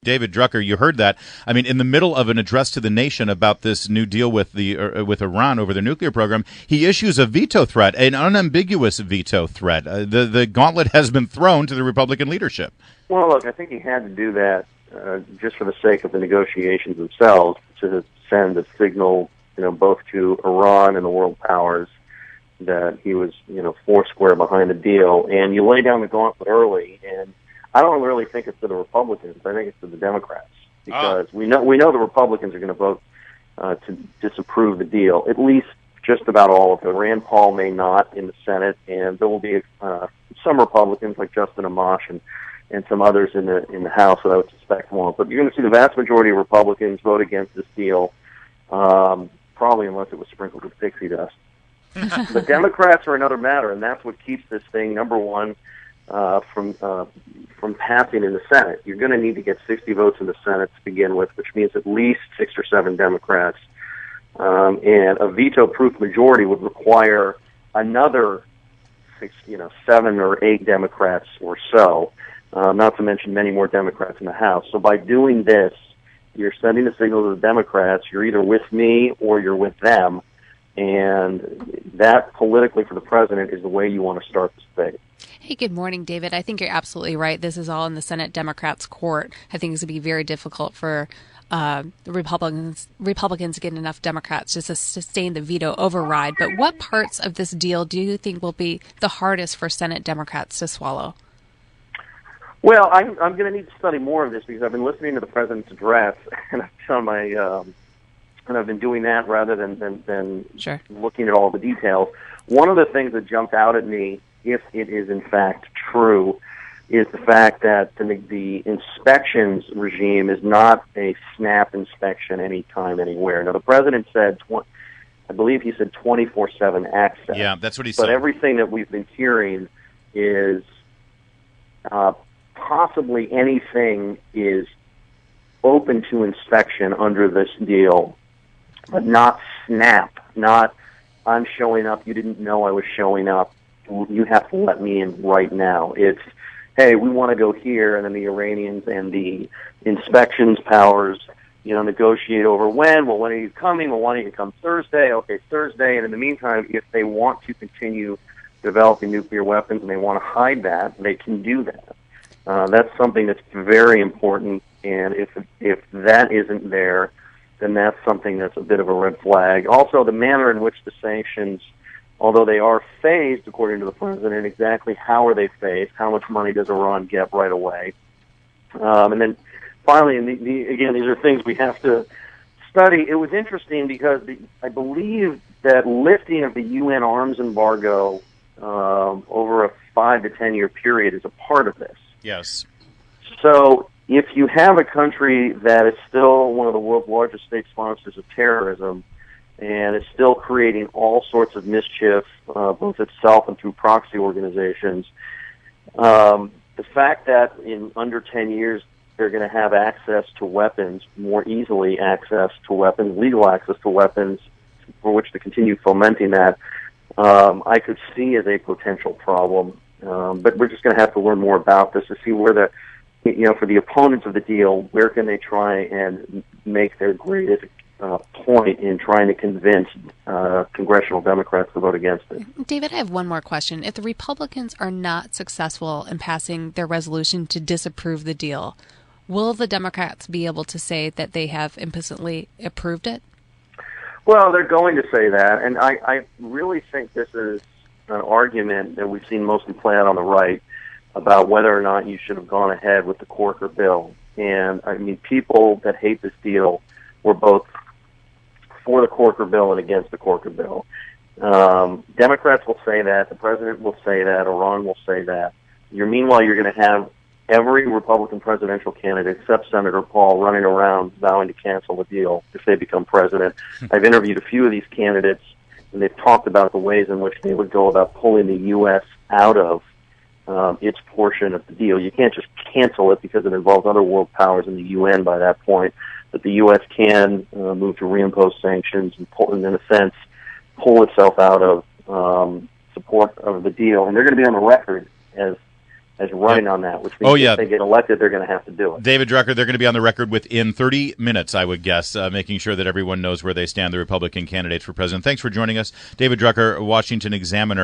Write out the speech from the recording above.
David Drucker, you heard that. I mean, in the middle of an address to the nation about this new deal with with Iran over their nuclear program, he issues a veto threat, an unambiguous veto threat. The gauntlet has been thrown to the Republican leadership. Well, look, I think he had to do that just for the sake of the negotiations themselves, to send a signal, both to Iran and the world powers that he was, foursquare behind the deal. And you lay down the gauntlet early, and I don't really think it's to the Republicans. I think it's to the Democrats, because we know the Republicans are going to vote to disapprove the deal. At least just about all of them. Rand Paul may not in the Senate, and there will be some Republicans like Justin Amash and some others in the House that I would suspect won't. But you're going to see the vast majority of Republicans vote against this deal, probably unless it was sprinkled with pixie dust. The Democrats are another matter, and that's what keeps this thing, number one, from passing in the Senate. You're going to need to get 60 votes in the Senate to begin with, which means at least 6 or 7 Democrats. And a veto-proof majority would require another 7 or 8 Democrats or so, not to mention many more Democrats in the House. So by doing this, you're sending a signal to the Democrats, you're either with me or you're with them. And that, politically, for the president, is the way you want to start this debate. Hey, good morning, David. I think you're absolutely right. This is all in the Senate Democrats' court. I think it's going to be very difficult for the Republicans to get enough Democrats just to sustain the veto override. But what parts of this deal do you think will be the hardest for Senate Democrats to swallow? Well, I'm going to need to study more of this, because I've been listening to the president's address, and I've done and I've been doing that rather than Sure. looking at all the details. One of the things that jumped out at me, if it is in fact true, is the fact that the inspections regime is not a snap inspection anytime, anywhere. Now, the president said, I believe he said 24/7 access. Yeah, that's what he said. But everything that we've been hearing is possibly anything is open to inspection under this deal, but not snap, not I'm showing up, you didn't know I was showing up, you have to let me in right now. It's, hey, we want to go here, and then the Iranians and the inspections powers, negotiate over when. Well, when are you coming? Well, why don't you come Thursday? Okay, Thursday. And in the meantime, if they want to continue developing nuclear weapons and they want to hide that, they can do that. That's something that's very important, and if that isn't there, then that's something that's a bit of a red flag. Also, the manner in which the sanctions, although they are phased, according to the president, exactly how are they phased? How much money does Iran get right away? And then finally, and again, these are things we have to study. It was interesting because I believe that lifting of the UN arms embargo over a 5 to 10 year period is a part of this. Yes. So if you have a country that is still one of the world's largest state sponsors of terrorism and is still creating all sorts of mischief, both itself and through proxy organizations, the fact that in under 10 years they're going to have access to weapons, more easily access to weapons, legal access to weapons, for which to continue fomenting that, I could see as a potential problem. But we're just going to have to learn more about this to see where for the opponents of the deal, where can they try and make their greatest point in trying to convince congressional Democrats to vote against it. David, I have one more question. If the Republicans are not successful in passing their resolution to disapprove the deal, will the Democrats be able to say that they have implicitly approved it? Well, they're going to say that, and I really think this is an argument that we've seen mostly play out on the right about whether or not you should have gone ahead with the Corker bill. And, I mean, people that hate this deal were both for the Corker bill and against the Corker bill. Democrats will say that. The president will say that. Iran will say that. Meanwhile, you're going to have every Republican presidential candidate except Senator Paul running around vowing to cancel the deal if they become president. I've interviewed a few of these candidates, and they've talked about the ways in which they would go about pulling the U.S. out of its portion of the deal. You can't just cancel it because it involves other world powers in the UN by that point, but the U.S. can move to reimpose sanctions and, in a sense, pull itself out of support of the deal. And they're going to be on the record as as running on that, which means if they get elected, they're going to have to do it. David Drucker, they're going to be on the record within 30 minutes, I would guess, making sure that everyone knows where they stand, the Republican candidates for president. Thanks for joining us. David Drucker, Washington Examiner.